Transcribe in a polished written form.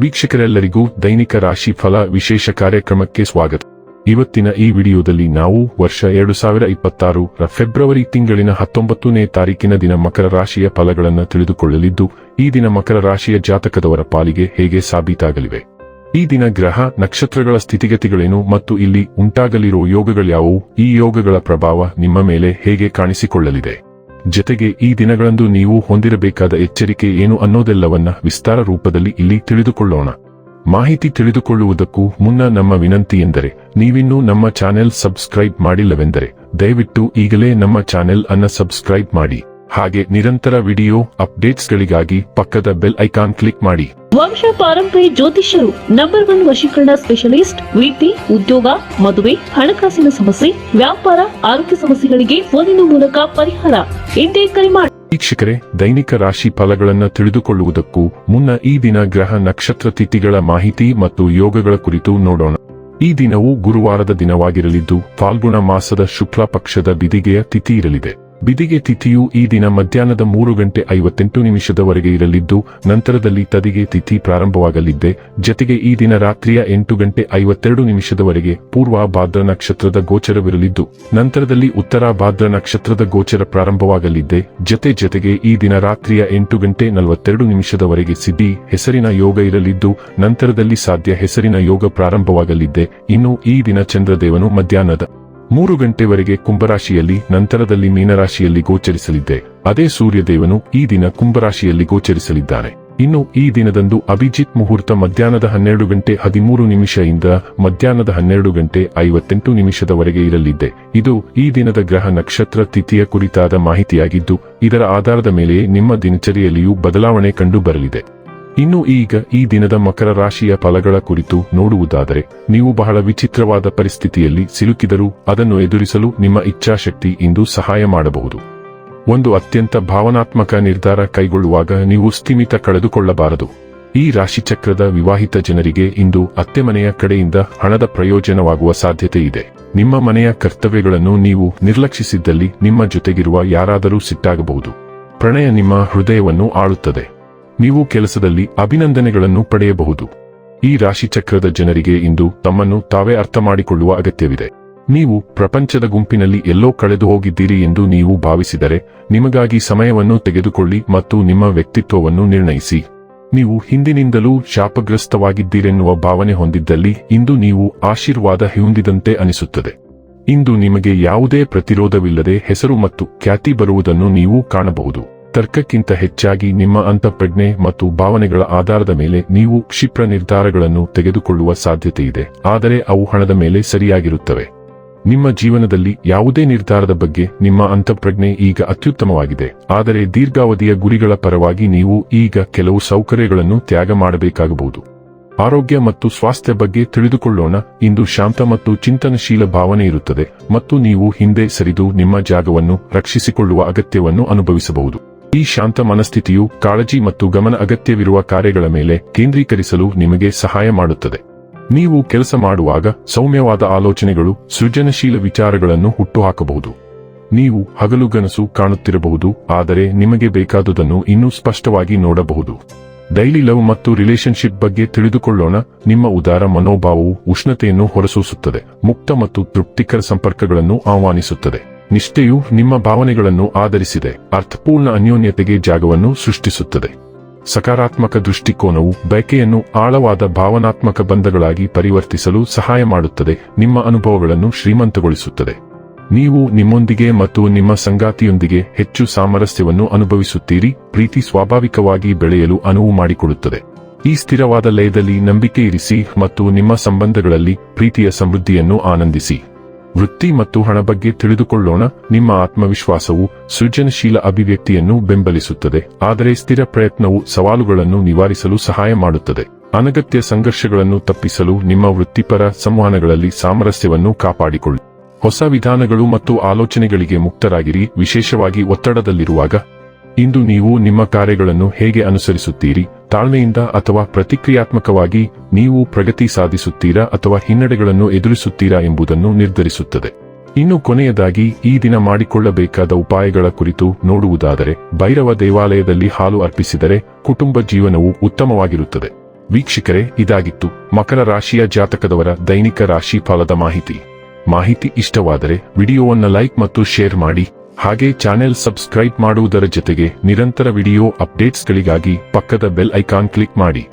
ವೀಕ್ಷಕರೆಲ್ಲರಿಗೂ ದೈನಿಕ ರಾಶಿ ಫಲ ವಿಶೇಷ ಕಾರ್ಯಕ್ರಮಕ್ಕೆ ಸ್ವಾಗತ. ಇವತ್ತಿನ ಈ ವಿಡಿಯೋದಲ್ಲಿ ನಾವು ವರ್ಷ 2026 ರ ಫೆಬ್ರವರಿ ತಿಂಗಳಿನ 19ನೇ ತಾರೀಕಿನ ದಿನ ಮಕರ ರಾಶಿಯ ಫಲಗಳನ್ನು ತಿಳಿದುಕೊಳ್ಳಲಿದ್ದು, ಈ ದಿನ ಮಕರ ರಾಶಿಯ ಜಾತಕದವರ ಪಾಲಿಗೆ ಹೇಗೆ ಸಾಬೀತಾಗಲಿವೆ, ಈ ದಿನ ಗ್ರಹ ನಕ್ಷತ್ರಗಳ ಸ್ಥಿತಿಗತಿಗಳೇನು ಮತ್ತು ಇಲ್ಲಿ ಉಂಟಾಗಲಿರುವ ಯೋಗಗಳ್ಯಾವುವು, ಈ ಯೋಗಗಳ ಪ್ರಭಾವ ನಿಮ್ಮ ಮೇಲೆ ಹೇಗೆ ಕಾಣಿಸಿಕೊಳ್ಳಲಿದೆ, ಜೊತೆಗೆ ಈ ದಿನಗಳಂದು ನೀವು ಹೊಂದಿರಬೇಕಾದ ಎಚ್ಚರಿಕೆ ಏನು ಅನ್ನೋದೆಲ್ಲವನ್ನ ವಿಸ್ತಾರ ರೂಪದಲ್ಲಿ ಇಲ್ಲಿ ತಿಳಿದುಕೊಳ್ಳೋಣ. ಮಾಹಿತಿ ತಿಳಿದುಕೊಳ್ಳುವುದಕ್ಕೂ ಮುನ್ನ ನಮ್ಮ ವಿನಂತಿ ಎಂದರೆ, ನೀವಿನ್ನೂ ನಮ್ಮ ಚಾನೆಲ್ ಸಬ್ಸ್ಕ್ರೈಬ್ ಮಾಡಿಲ್ಲವೆಂದರೆ ದಯವಿಟ್ಟು ಈಗಲೇ ನಮ್ಮ ಚಾನೆಲ್ ಅನ್ನು ಸಬ್ಸ್ಕ್ರೈಬ್ ಮಾಡಿ. ಹಾಗೆ ನಿರಂತರ ವಿಡಿಯೋ ಅಪ್ಡೇಟ್ಸ್ಗಳಿಗಾಗಿ ಪಕ್ಕದ ಬೆಲ್ ಐಕಾನ್ ಕ್ಲಿಕ್ ಮಾಡಿ. ವಂಶ ಪಾರಂಪರ್ಯ ಜ್ಯೋತಿಷ್ಯರು ನಂಬರ್ 1 ವಶೀಕರಣ ಸ್ಪೆಷಲಿಸ್ಟ್. ವೃತ್ತಿ, ಉದ್ಯೋಗ, ಮದುವೆ, ಹಣಕಾಸಿನ ಸಮಸ್ಯೆ, ವ್ಯಾಪಾರ, ಆರೋಗ್ಯ ಸಮಸ್ಯೆಗಳಿಗೆ ಫೋನಿನ ಮೂಲಕ ಪರಿಹಾರ. ಇಂದೇ ಕರೆ ಮಾಡಿ. ವೀಕ್ಷಕರೇ, ದೈನಿಕ ರಾಶಿ ಫಲಗಳನ್ನು ತಿಳಿದುಕೊಳ್ಳುವುದಕ್ಕೂ ಮುನ್ನ ಈ ದಿನ ಗ್ರಹ ನಕ್ಷತ್ರ ತಿಥಿಗಳ ಮಾಹಿತಿ ಮತ್ತು ಯೋಗಗಳ ಕುರಿತು ನೋಡೋಣ. ಈ ದಿನವು ಗುರುವಾರದ ದಿನವಾಗಿರಲಿದ್ದು, ಫಾಲ್ಗುಣ ಮಾಸದ ಶುಕ್ಲ ಪಕ್ಷದ ಬಿದಿಗೆಯ ತಿಥಿ ಇರಲಿದೆ. ಬಿದಿಗೆ ತಿಥಿಯು ಈ ದಿನ ಮಧ್ಯಾಹ್ನದ 3:58 ಇರಲಿದ್ದು, ನಂತರದಲ್ಲಿ ತದಿಗೆ ತಿಥಿ ಪ್ರಾರಂಭವಾಗಲಿದೆ. ಜೊತೆಗೆ ಈ ದಿನ ರಾತ್ರಿಯ 8:52 ಪೂರ್ವ ಭಾದ್ರ ನಕ್ಷತ್ರದ ಗೋಚರವಿರಲಿದ್ದು, ನಂತರದಲ್ಲಿ ಉತ್ತರ ಭಾದ್ರ ನಕ್ಷತ್ರದ ಗೋಚರ ಪ್ರಾರಂಭವಾಗಲಿದೆ. ಜೊತೆಗೆ ಈ ದಿನ ರಾತ್ರಿಯ 8:42 ಸಿದ್ಧಿ ಹೆಸರಿನ ಯೋಗ ಇರಲಿದ್ದು, ನಂತರದಲ್ಲಿ ಸಾಧ್ಯ ಹೆಸರಿನ ಯೋಗ ಪ್ರಾರಂಭವಾಗಲಿದೆ. ಇನ್ನು ಈ ದಿನ ಚಂದ್ರದೇವನು ಮಧ್ಯಾಹ್ನದ 3 ಕುಂಭರಾಶಿಯಲ್ಲಿ, ನಂತರದಲ್ಲಿ ಮೀನರಾಶಿಯಲ್ಲಿ ಗೋಚರಿಸಲಿದೆ. ಅದೇ ಸೂರ್ಯದೇವನು ಈ ದಿನ ಕುಂಭರಾಶಿಯಲ್ಲಿ ಗೋಚರಿಸಲಿದ್ದಾನೆ. ಇನ್ನು ಈ ದಿನದಂದು ಅಭಿಜಿತ್ ಮುಹೂರ್ತ ಮಧ್ಯಾಹ್ನದ 12:13 ಇಂದ ಮಧ್ಯಾಹ್ನದ 12:58 ಇರಲಿದೆ. ಇದು ಈ ದಿನದ ಗ್ರಹ ನಕ್ಷತ್ರ ತಿಥಿಯ ಕುರಿತಾದ ಮಾಹಿತಿಯಾಗಿದ್ದು, ಇದರ ಆಧಾರದ ಮೇಲೆ ನಿಮ್ಮ ದಿನಚರಿಯಲ್ಲಿಯೂ ಬದಲಾವಣೆ ಕಂಡು ಬರಲಿದೆ. ಇನ್ನು ಈಗ ಈ ದಿನದ ಮಕರ ರಾಶಿಯ ಫಲಗಳ ಕುರಿತು ನೋಡುವುದಾದರೆ, ನೀವು ಬಹಳ ವಿಚಿತ್ರವಾದ ಪರಿಸ್ಥಿತಿಯಲ್ಲಿ ಸಿಲುಕಿದರೂ ಅದನ್ನು ಎದುರಿಸಲು ನಿಮ್ಮ ಇಚ್ಛಾಶಕ್ತಿ ಇಂದು ಸಹಾಯ ಮಾಡಬಹುದು. ಒಂದು ಅತ್ಯಂತ ಭಾವನಾತ್ಮಕ ನಿರ್ಧಾರ ಕೈಗೊಳ್ಳುವಾಗ ನೀವು ಸ್ಥಿಮಿತ ಕಳೆದುಕೊಳ್ಳಬಾರದು. ಈ ರಾಶಿಚಕ್ರದ ವಿವಾಹಿತ ಜನರಿಗೆ ಇಂದು ಅತ್ತೆ ಮನೆಯ ಕಡೆಯಿಂದ ಹಣದ ಪ್ರಯೋಜನವಾಗುವ ಸಾಧ್ಯತೆ ಇದೆ. ನಿಮ್ಮ ಮನೆಯ ಕರ್ತವ್ಯಗಳನ್ನು ನೀವು ನಿರ್ಲಕ್ಷಿಸಿದ್ದಲ್ಲಿ ನಿಮ್ಮ ಜೊತೆಗಿರುವ ಯಾರಾದರೂ ಸಿಟ್ಟಾಗಬಹುದು. ಪ್ರಣಯ ನಿಮ್ಮ ಹೃದಯವನ್ನು ಆಳುತ್ತದೆ. ನೀವು ಕೆಲಸದಲ್ಲಿ ಅಭಿನಂದನೆಗಳನ್ನು ಪಡೆಯಬಹುದು. ಈ ರಾಶಿಚಕ್ರದ ಜನರಿಗೆ ಇಂದು ತಮ್ಮನ್ನು ತಾವೇ ಅರ್ಥ ಮಾಡಿಕೊಳ್ಳುವ ಅಗತ್ಯವಿದೆ. ನೀವು ಪ್ರಪಂಚದ ಗುಂಪಿನಲ್ಲಿ ಎಲ್ಲೋ ಕಳೆದು ಹೋಗಿದ್ದೀರಿ ಎಂದು ನೀವು ಭಾವಿಸಿದರೆ, ನಿಮಗಾಗಿ ಸಮಯವನ್ನು ತೆಗೆದುಕೊಳ್ಳಿ ಮತ್ತು ನಿಮ್ಮ ವ್ಯಕ್ತಿತ್ವವನ್ನು ನಿರ್ಣಯಿಸಿ. ನೀವು ಹಿಂದಿನಿಂದಲೂ ಶಾಪಗ್ರಸ್ತವಾಗಿದ್ದೀರೆನ್ನುವ ಭಾವನೆ ಹೊಂದಿದ್ದಲ್ಲಿ ಇಂದು ನೀವು ಆಶೀರ್ವಾದ ಹೊಂದಿದಂತೆ ಅನಿಸುತ್ತದೆ. ಇಂದು ನಿಮಗೆ ಯಾವುದೇ ಪ್ರತಿರೋಧವಿಲ್ಲದೆ ಹೆಸರು ಮತ್ತು ಖ್ಯಾತಿ ಬರುವುದನ್ನು ನೀವು ಕಾಣಬಹುದು. ತರ್ಕಕ್ಕಿಂತ ಹೆಚ್ಚಾಗಿ ನಿಮ್ಮ ಅಂತಃಪ್ರಜ್ಞೆ ಮತ್ತು ಭಾವನೆಗಳ ಆಧಾರದ ಮೇಲೆ ನೀವು ಕ್ಷಿಪ್ರ ನಿರ್ಧಾರಗಳನ್ನು ತೆಗೆದುಕೊಳ್ಳುವ ಸಾಧ್ಯತೆ ಇದೆ, ಆದರೆ ಅವು ಹಣದ ಮೇಲೆ ಸರಿಯಾಗಿರುತ್ತವೆ. ನಿಮ್ಮ ಜೀವನದಲ್ಲಿ ಯಾವುದೇ ನಿರ್ಧಾರದ ಬಗ್ಗೆ ನಿಮ್ಮ ಅಂತಃಪ್ರಜ್ಞೆ ಈಗ ಅತ್ಯುತ್ತಮವಾಗಿದೆ, ಆದರೆ ದೀರ್ಘಾವಧಿಯ ಗುರಿಗಳ ಪರವಾಗಿ ನೀವು ಈಗ ಕೆಲವು ಸೌಕರ್ಯಗಳನ್ನು ತ್ಯಾಗ ಮಾಡಬೇಕಾಗಬಹುದು. ಆರೋಗ್ಯ ಮತ್ತು ಸ್ವಾಸ್ಥ್ಯ ಬಗ್ಗೆ ತಿಳಿದುಕೊಳ್ಳೋಣ. ಇಂದು ಶಾಂತ ಮತ್ತು ಚಿಂತನಶೀಲ ಭಾವನೆ ಇರುತ್ತದೆ ಮತ್ತು ನೀವು ಹಿಂದೆ ಸರಿದು ನಿಮ್ಮ ಜಾಗವನ್ನು ರಕ್ಷಿಸಿಕೊಳ್ಳುವ ಅಗತ್ಯವನ್ನು ಅನುಭವಿಸಬಹುದು. ಈ ಶಾಂತ ಮನಸ್ಥಿತಿಯು ಕಾಳಜಿ ಮತ್ತು ಗಮನ ಅಗತ್ಯವಿರುವ ಕಾರ್ಯಗಳ ಮೇಲೆ ಕೇಂದ್ರೀಕರಿಸಲು ನಿಮಗೆ ಸಹಾಯ ಮಾಡುತ್ತದೆ. ನೀವು ಕೆಲಸ ಮಾಡುವಾಗ ಸೌಮ್ಯವಾದ ಆಲೋಚನೆಗಳು, ಸೃಜನಶೀಲ ವಿಚಾರಗಳನ್ನು ಹುಟ್ಟುಹಾಕಬಹುದು. ನೀವು ಹಗಲುಗನಸು ಕಾಣುತ್ತಿರಬಹುದು, ಆದರೆ ನಿಮಗೆ ಬೇಕಾದುದನ್ನು ಇನ್ನೂ ಸ್ಪಷ್ಟವಾಗಿ ನೋಡಬಹುದು. ಡೈಲಿ ಲವ್ ಮತ್ತು ರಿಲೇಶನ್ಶಿಪ್ ಬಗ್ಗೆ ತಿಳಿದುಕೊಳ್ಳೋಣ. ನಿಮ್ಮ ಉದಾರ ಮನೋಭಾವವು ಉಷ್ಣತೆಯನ್ನು ಹೊರಸೂಸುತ್ತದೆ, ಮುಕ್ತ ಮತ್ತು ತೃಪ್ತಿಕರ ಸಂಪರ್ಕಗಳನ್ನು ಆಹ್ವಾನಿಸುತ್ತದೆ. ನಿಷ್ಠೆಯು ನಿಮ್ಮ ಭಾವನೆಗಳನ್ನು ಆಧರಿಸಿದೆ, ಅರ್ಥಪೂರ್ಣ ಅನ್ಯೋನ್ಯತೆಗೆ ಜಾಗವನ್ನು ಸೃಷ್ಟಿಸುತ್ತದೆ. ಸಕಾರಾತ್ಮಕ ದೃಷ್ಟಿಕೋನವು ಬಯಕೆಯನ್ನು ಆಳವಾದ ಭಾವನಾತ್ಮಕ ಬಂಧಗಳಾಗಿ ಪರಿವರ್ತಿಸಲು ಸಹಾಯ ಮಾಡುತ್ತದೆ, ನಿಮ್ಮ ಅನುಭವಗಳನ್ನು ಶ್ರೀಮಂತಗೊಳಿಸುತ್ತದೆ. ನೀವು ನಿಮ್ಮೊಂದಿಗೆ ಮತ್ತು ನಿಮ್ಮ ಸಂಗಾತಿಯೊಂದಿಗೆ ಹೆಚ್ಚು ಸಾಮರಸ್ಯವನ್ನು ಅನುಭವಿಸುತ್ತೀರಿ. ಪ್ರೀತಿ ಸ್ವಾಭಾವಿಕವಾಗಿ ಬೆಳೆಯಲು ಅನುವು ಮಾಡಿಕೊಡುತ್ತದೆ. ಈ ಸ್ಥಿರವಾದ ಲಯದಲ್ಲಿ ನಂಬಿಕೆ ಇರಿಸಿ ಮತ್ತು ನಿಮ್ಮ ಸಂಬಂಧಗಳಲ್ಲಿ ಪ್ರೀತಿಯ ಸಮೃದ್ಧಿಯನ್ನು ಆನಂದಿಸಿ. ವೃತ್ತಿ ಮತ್ತು ಹಣ ಬಗ್ಗೆ ತಿಳಿದುಕೊಳ್ಳೋಣ. ನಿಮ್ಮ ಆತ್ಮವಿಶ್ವಾಸವು ಸೃಜನಶೀಲ ಅಭಿವ್ಯಕ್ತಿಯನ್ನು ಬೆಂಬಲಿಸುತ್ತದೆ, ಆದರೆ ಸ್ಥಿರ ಪ್ರಯತ್ನವು ಸವಾಲುಗಳನ್ನು ನಿವಾರಿಸಲು ಸಹಾಯ ಮಾಡುತ್ತದೆ. ಅನಗತ್ಯ ಸಂಘರ್ಷಗಳನ್ನು ತಪ್ಪಿಸಲು ನಿಮ್ಮ ವೃತ್ತಿಪರ ಸಂವಹನಗಳಲ್ಲಿ ಸಾಮರಸ್ಯವನ್ನು ಕಾಪಾಡಿಕೊಳ್ಳಿ. ಹೊಸ ವಿಧಾನಗಳು ಮತ್ತು ಆಲೋಚನೆಗಳಿಗೆ ಮುಕ್ತರಾಗಿರಿ, ವಿಶೇಷವಾಗಿ ಒತ್ತಡದಲ್ಲಿರುವಾಗ. ಇಂದು ನೀವು ನಿಮ್ಮ ಕಾರ್ಯಗಳನ್ನು ಹೇಗೆ ಅನುಸರಿಸುತ್ತೀರಿ? ತಾಳ್ಮೆಯಿಂದ ಅಥವಾ ಪ್ರತಿಕ್ರಿಯಾತ್ಮಕವಾಗಿ ನೀವು ಪ್ರಗತಿ ಸಾಧಿಸುತ್ತೀರಾ ಅಥವಾ ಹಿನ್ನಡೆಗಳನ್ನು ಎದುರಿಸುತ್ತೀರಾ ಎಂಬುದನ್ನು ನಿರ್ಧರಿಸುತ್ತದೆ. ಇನ್ನು ಕೊನೆಯದಾಗಿ ಈ ದಿನ ಮಾಡಿಕೊಳ್ಳಬೇಕಾದ ಉಪಾಯಗಳ ಕುರಿತು ನೋಡುವುದಾದರೆ, ಭೈರವ ದೇವಾಲಯದಲ್ಲಿ ಹಾಲು ಅರ್ಪಿಸಿದರೆ ಕುಟುಂಬ ಜೀವನವು ಉತ್ತಮವಾಗಿರುತ್ತದೆ. ವೀಕ್ಷಕರೇ, ಇದಾಗಿತ್ತು ಮಕರ ರಾಶಿಯ ಜಾತಕದವರ ದೈನಿಕ ರಾಶಿ ಫಲದ ಮಾಹಿತಿ ಇಷ್ಟವಾದರೆ ವಿಡಿಯೋವನ್ನು ಲೈಕ್ ಮತ್ತು ಶೇರ್ ಮಾಡಿ. ಹಾಗೆ ಚಾನೆಲ್ ಸಬ್ಸ್ಕ್ರೈಬ್ ಮಾಡುವುದರ ಜೊತೆಗೆ ನಿರಂತರ ವಿಡಿಯೋ ಅಪ್ಡೇಟ್ಸ್ಗಳಿಗಾಗಿ ಪಕ್ಕದ ಬೆಲ್ ಐಕಾನ್ ಕ್ಲಿಕ್ ಮಾಡಿ.